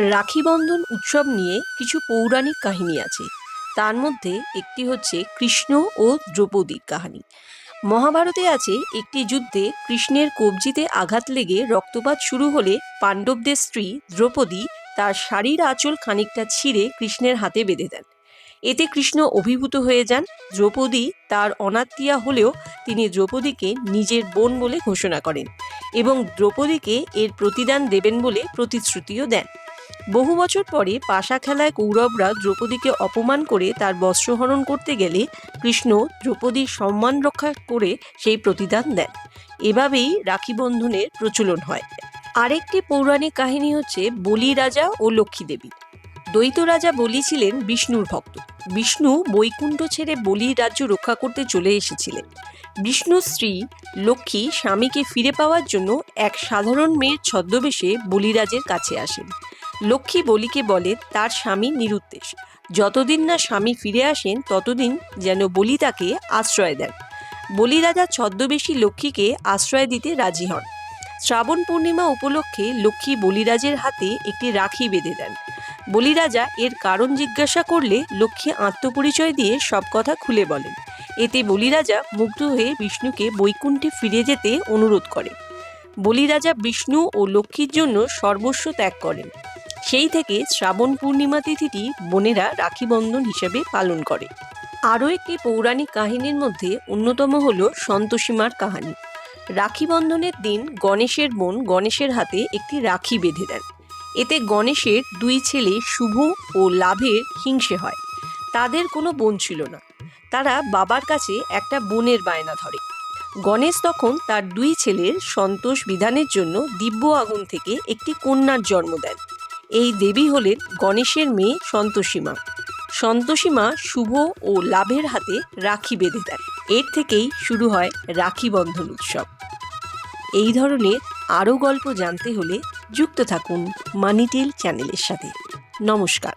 রাখি বন্ধন উৎসব নিয়ে কিছু পৌরাণিক কাহিনী আছে। তার মধ্যে একটি হচ্ছে কৃষ্ণ ও দ্রৌপদীর কাহিনী। মহাভারতে আছে একটি যুদ্ধে কৃষ্ণের কবজিতে আঘাত লেগে রক্তপাত শুরু হলে পাণ্ডবদের স্ত্রী দ্রৌপদী তার শাড়ির আঁচল খানিকটা ছিঁড়ে কৃষ্ণের হাতে বেঁধে দেন। এতে কৃষ্ণ অভিভূত হয়ে যান। দ্রৌপদী তার অনাত্মীয়া হলেও তিনি দ্রৌপদীকে নিজের বোন বলে ঘোষণা করেন এবং দ্রৌপদীকে এর প্রতিদান দেবেন বলে প্রতিশ্রুতিও দেন। বহু বছর পরে পাশা খেলায় কৌরবরা দ্রৌপদীকে অপমান করে তার বস্ত্রহরণ করতে গেলে কৃষ্ণ দ্রৌপদীর সম্মান রক্ষা করে সেই প্রতিদান দেন। এভাবেই রাখি বন্ধনের প্রচলন হয়। আরেকটি পৌরাণিক কাহিনী হচ্ছে বলি রাজা ও লক্ষ্মী দেবী। দ্বৈত রাজা বলি ছিলেন বিষ্ণুর ভক্ত। বিষ্ণু বৈকুণ্ঠ ছেড়ে বলির রাজ্য রক্ষা করতে চলে এসেছিলেন। বিষ্ণুর স্ত্রী লক্ষ্মী স্বামীকে ফিরে পাওয়ার জন্য এক সাধারণ মেয়ের ছদ্মবেশে বলিরাজের কাছে আসেন। লক্ষ্মী বলিকে বলে তার স্বামী নিরুদ্দেশ, যতদিন না স্বামী ফিরে আসেন ততদিন যেন বলি তাকে আশ্রয় দেন। বলি রাজা ছদ্মবেশী লক্ষ্মীকে আশ্রয় দিতে রাজি হন। শ্রাবণ পূর্ণিমা উপলক্ষে লক্ষ্মী বলিরাজের হাতে একটি রাখি বেঁধে দেন। বলিরাজা এর কারণ জিজ্ঞাসা করলে লক্ষ্মী আত্মপরিচয় দিয়ে সব কথা খুলে বলেন। এতে বলিরাজা মুগ্ধ হয়ে বিষ্ণুকে বৈকুণ্ঠে ফিরে যেতে অনুরোধ করে। বলিরাজা বিষ্ণু ও লক্ষ্মীর জন্য সর্বস্ব ত্যাগ করেন। সেই থেকে শ্রাবণ পূর্ণিমা তিথিটি বোনেরা রাখি বন্ধন হিসেবে পালন করে। আরও একটি পৌরাণিক কাহিনীর মধ্যে অন্যতম হল সন্তোষীমার কাহিনী। রাখি বন্ধনের দিন গণেশের বোন গণেশের হাতে একটি রাখি বেঁধে দেন। এতে গণেশের দুই ছেলে শুভ ও লাভের হিংসে হয়। তাদের কোনো বোন ছিল না। তারা বাবার কাছে একটা বোনের বায়না ধরে। গণেশ তখন তার দুই ছেলের সন্তোষ বিধানের জন্য দিব্য আগুন থেকে একটি কন্যার জন্ম দেন। এই দেবী হলেন গণেশের মেয়ে সন্তোষীমা। সন্তোষীমা শুভ ও লাভের হাতে রাখি বেঁধে দেন। এর থেকেই শুরু হয় রাখি বন্ধন উৎসব। এই ধরনের আরও গল্প জানতে হলে যুক্ত থাকুন মানিটেল চ্যানেলের সাথে। নমস্কার।